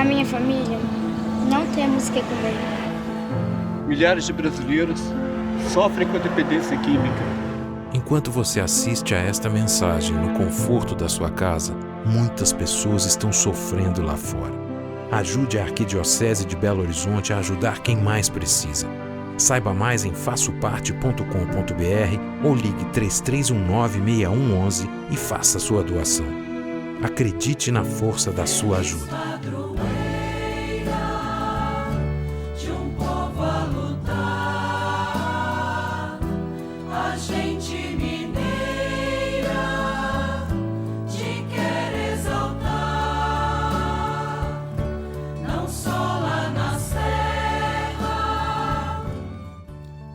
Na minha família, não temos o que comer. Milhares de brasileiros sofrem com a dependência química. Enquanto você assiste a esta mensagem no conforto da sua casa, muitas pessoas estão sofrendo lá fora. Ajude a Arquidiocese de Belo Horizonte a ajudar quem mais precisa. Saiba mais em façoparte.com.br ou ligue 3319-6111 e faça sua doação. Acredite na força da sua ajuda.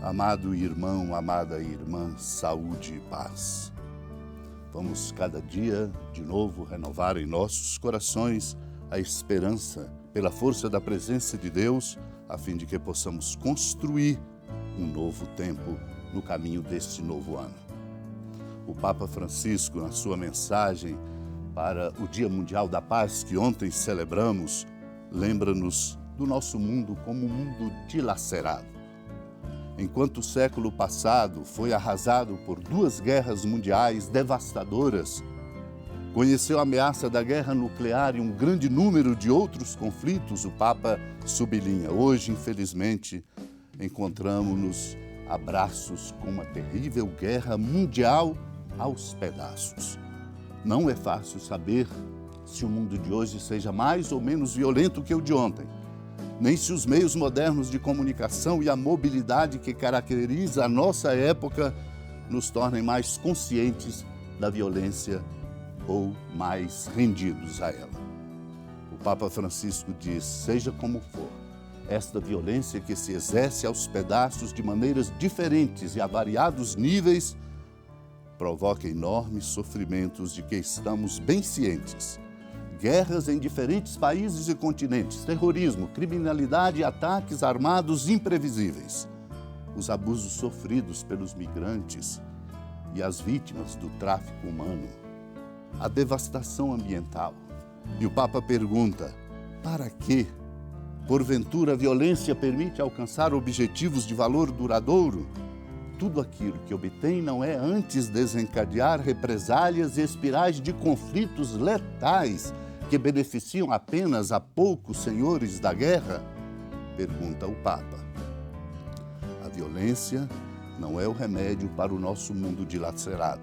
Amado irmão, amada irmã, saúde e paz. Vamos cada dia, de novo, renovar em nossos corações a esperança pela força da presença de Deus, a fim de que possamos construir um novo tempo no caminho deste novo ano. O Papa Francisco, na sua mensagem para o Dia Mundial da Paz, que ontem celebramos, lembra-nos do nosso mundo como um mundo dilacerado. Enquanto o século passado foi arrasado por 2 guerras mundiais devastadoras, conheceu a ameaça da guerra nuclear e um grande número de outros conflitos, o Papa sublinha. Hoje, infelizmente, encontramos-nos a braços com uma terrível guerra mundial aos pedaços. Não é fácil saber se o mundo de hoje seja mais ou menos violento que o de ontem, nem se os meios modernos de comunicação e a mobilidade que caracteriza a nossa época nos tornem mais conscientes da violência ou mais rendidos a ela. O Papa Francisco diz: seja como for, esta violência que se exerce aos pedaços de maneiras diferentes e a variados níveis provoca enormes sofrimentos de que estamos bem cientes. Guerras em diferentes países e continentes, terrorismo, criminalidade e ataques armados imprevisíveis, os abusos sofridos pelos migrantes e as vítimas do tráfico humano, a devastação ambiental. E o Papa pergunta: para quê? Porventura a violência permite alcançar objetivos de valor duradouro? Tudo aquilo que obtém não é antes desencadear represálias e espirais de conflitos letais que beneficiam apenas a poucos senhores da guerra? Pergunta o Papa. A violência não é o remédio para o nosso mundo dilacerado.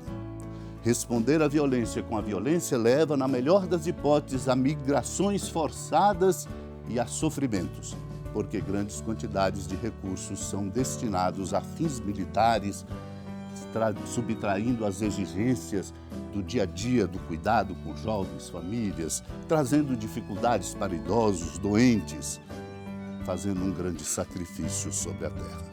Responder à violência com a violência leva, na melhor das hipóteses, a migrações forçadas e a sofrimentos, porque grandes quantidades de recursos são destinados a fins militares, subtraindo as exigências do dia a dia, do cuidado com jovens, famílias, trazendo dificuldades para idosos, doentes, fazendo um grande sacrifício sobre a terra.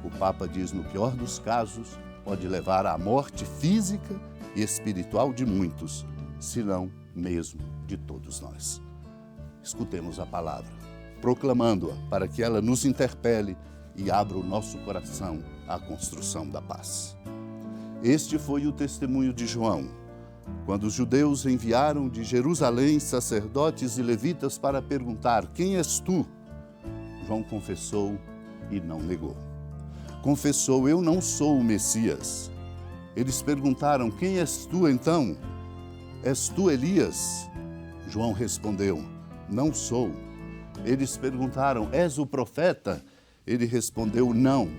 O Papa diz: no pior dos casos, pode levar à morte física e espiritual de muitos, se não mesmo de todos nós. Escutemos a palavra, proclamando-a para que ela nos interpele e abra o nosso coração à construção da paz. Este foi o testemunho de João, quando os judeus enviaram de Jerusalém sacerdotes e levitas para perguntar: quem és tu? João confessou e não negou. Confessou: eu não sou o Messias. Eles perguntaram: quem és tu então? És tu Elias? João respondeu: não sou. Eles perguntaram: és o profeta? Ele respondeu: não.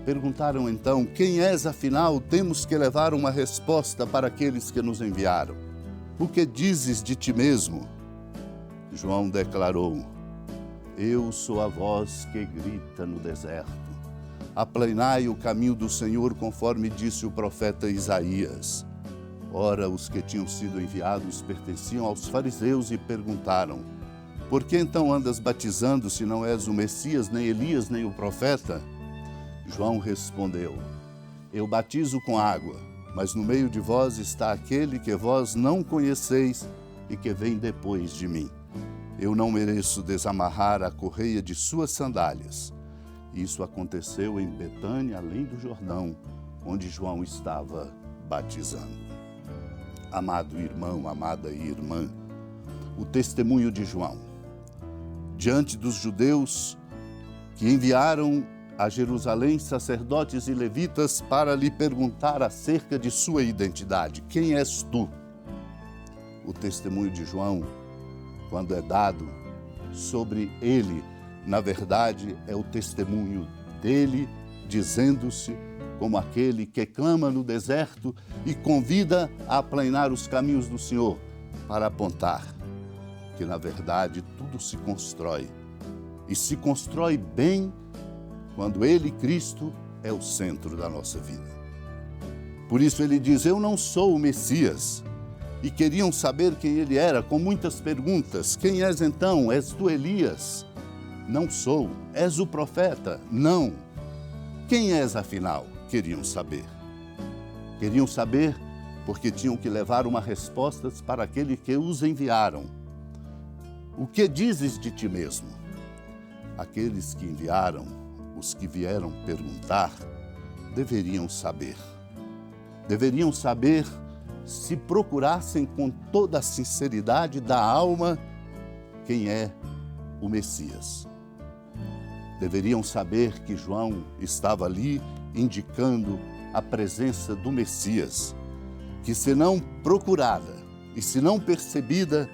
Perguntaram então: quem és afinal? Temos que levar uma resposta para aqueles que nos enviaram. O que dizes de ti mesmo? João declarou: eu sou a voz que grita no deserto. Aplanai o caminho do Senhor, conforme disse o profeta Isaías. Ora, os que tinham sido enviados pertenciam aos fariseus e perguntaram: por que então andas batizando se não és o Messias, nem Elias, nem o profeta? João respondeu: eu batizo com água, mas no meio de vós está aquele que vós não conheceis e que vem depois de mim. Eu não mereço desamarrar a correia de suas sandálias. Isso aconteceu em Betânia, além do Jordão, onde João estava batizando. Amado irmão, amada irmã, o testemunho de João, diante dos judeus que enviaram a Jerusalém sacerdotes e levitas para lhe perguntar acerca de sua identidade. Quem és tu? O testemunho de João, quando é dado sobre ele, na verdade, é o testemunho dele, dizendo-se como aquele que clama no deserto e convida a aplainar os caminhos do Senhor, para apontar que, na verdade, tudo se constrói. E se constrói bem quando Ele, Cristo, é o centro da nossa vida. Por isso ele diz, eu não sou o Messias. E queriam saber quem ele era, com muitas perguntas. Quem és então? És tu Elias? Não sou. És o profeta? Não. Quem és afinal? Queriam saber. Queriam saber porque tinham que levar uma resposta para aquele que os enviaram. O que dizes de ti mesmo? Aqueles que enviaram, os que vieram perguntar, deveriam saber. Deveriam saber se procurassem com toda a sinceridade da alma quem é o Messias. Deveriam saber que João estava ali indicando a presença do Messias, que se não procurada e se não percebida,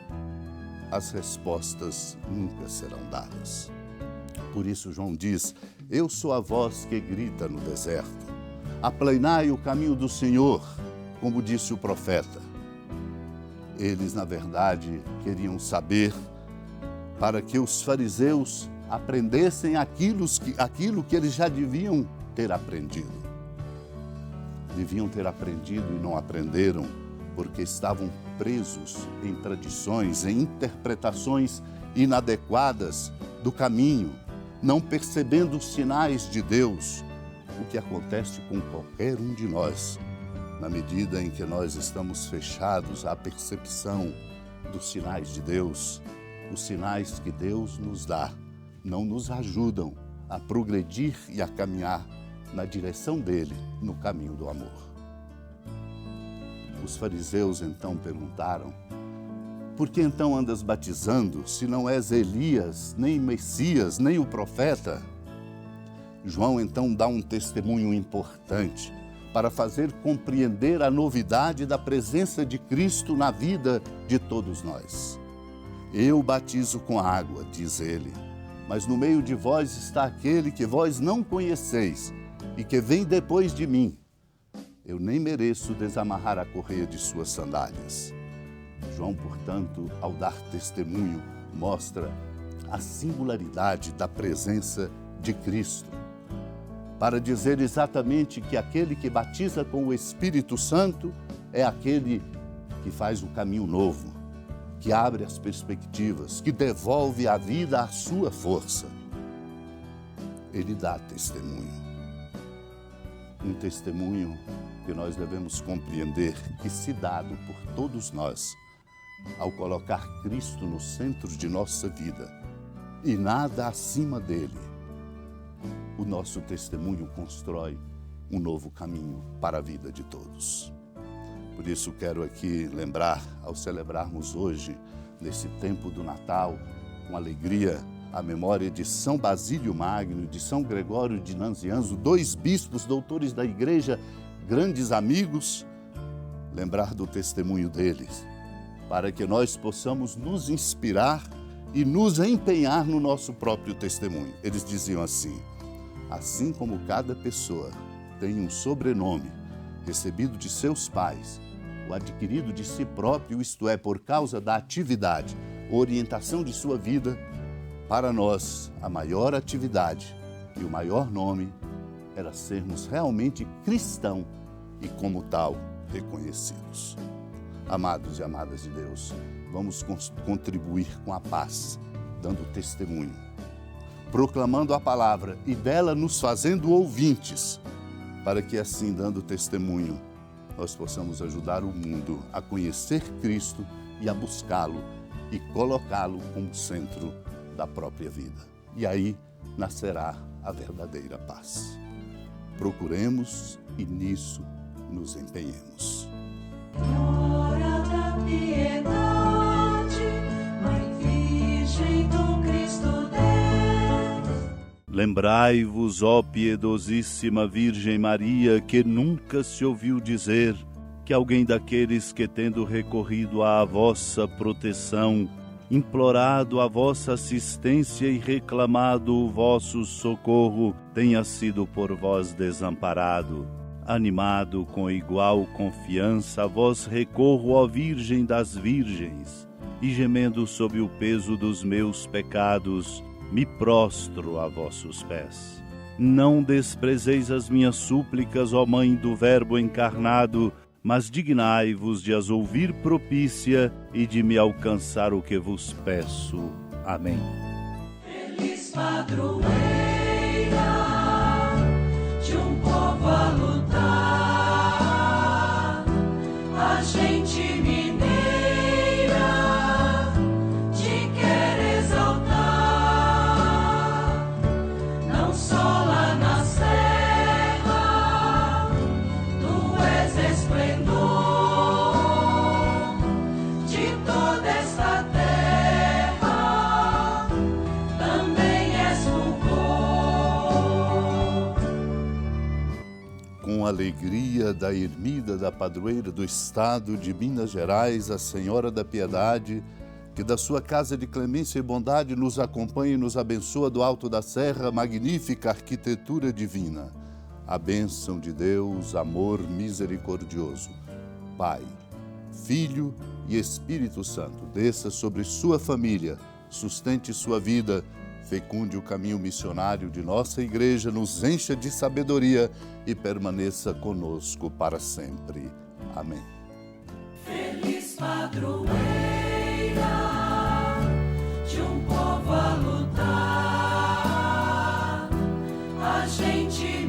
as respostas nunca serão dadas. Por isso João diz, eu sou a voz que grita no deserto, aplainai o caminho do Senhor, como disse o profeta. Eles, na verdade, queriam saber para que os fariseus aprendessem aquilo que eles já deviam ter aprendido. Deviam ter aprendido e não aprenderam, porque estavam presos em tradições, em interpretações inadequadas do caminho, não percebendo os sinais de Deus, o que acontece com qualquer um de nós, na medida em que nós estamos fechados à percepção dos sinais de Deus. Os sinais que Deus nos dá não nos ajudam a progredir e a caminhar na direção dele, no caminho do amor. Os fariseus então perguntaram, por que então andas batizando, se não és Elias, nem Messias, nem o profeta? João então dá um testemunho importante para fazer compreender a novidade da presença de Cristo na vida de todos nós. Eu batizo com água, diz ele, mas no meio de vós está aquele que vós não conheceis e que vem depois de mim. Eu nem mereço desamarrar a correia de suas sandálias. João, portanto, ao dar testemunho, mostra a singularidade da presença de Cristo, para dizer exatamente que aquele que batiza com o Espírito Santo é aquele que faz o caminho novo, que abre as perspectivas, que devolve à vida a sua força. Ele dá testemunho. Um testemunho que nós devemos compreender que, se dado por todos nós, ao colocar Cristo no centro de nossa vida e nada acima dele, o nosso testemunho constrói um novo caminho para a vida de todos. Por isso quero aqui lembrar, ao celebrarmos hoje, nesse tempo do Natal, com alegria, a memória de São Basílio Magno e de São Gregório de Nazianzo, 2 bispos, doutores da Igreja, grandes amigos, lembrar do testemunho deles, para que nós possamos nos inspirar e nos empenhar no nosso próprio testemunho. Eles diziam assim como cada pessoa tem um sobrenome recebido de seus pais, ou adquirido de si próprio, isto é, por causa da atividade, orientação de sua vida, para nós a maior atividade e o maior nome era sermos realmente cristãos e, como tal, reconhecidos. Amados e amadas de Deus, vamos contribuir com a paz, dando testemunho, proclamando a palavra e dela nos fazendo ouvintes, para que assim, dando testemunho, nós possamos ajudar o mundo a conhecer Cristo e a buscá-lo e colocá-lo como centro da própria vida. E aí nascerá a verdadeira paz. Procuremos e nisso nos empenhemos. Hora da piedade, Mãe Virgem do Cristo Lembrai-vos, ó piedosíssima Virgem Maria, que nunca se ouviu dizer que alguém daqueles que, tendo recorrido à vossa proteção, implorado a vossa assistência e reclamado o vosso socorro, tenha sido por vós desamparado. Animado com igual confiança, a vós recorro, ó Virgem das Virgens, e gemendo sob o peso dos meus pecados, me prostro a vossos pés. Não desprezeis as minhas súplicas, ó Mãe do Verbo encarnado, mas dignai-vos de as ouvir propícia e de me alcançar o que vos peço. Amém. Feliz padroeira de um povo a lutar, a gente mineira te quer exaltar, não só lá na serra, tu és esplendor de toda esta terra, também és fulgor. Com a alegria da ermida da padroeira do estado de Minas Gerais, a Senhora da Piedade, que da sua casa de clemência e bondade nos acompanha e nos abençoa do alto da serra, magnífica arquitetura divina. A bênção de Deus, amor misericordioso, Pai, Filho e Espírito Santo, desça sobre sua família, sustente sua vida, fecunde o caminho missionário de nossa igreja, nos encha de sabedoria e permaneça conosco para sempre. Amém. Feliz padroeira de um povo a lutar, a gente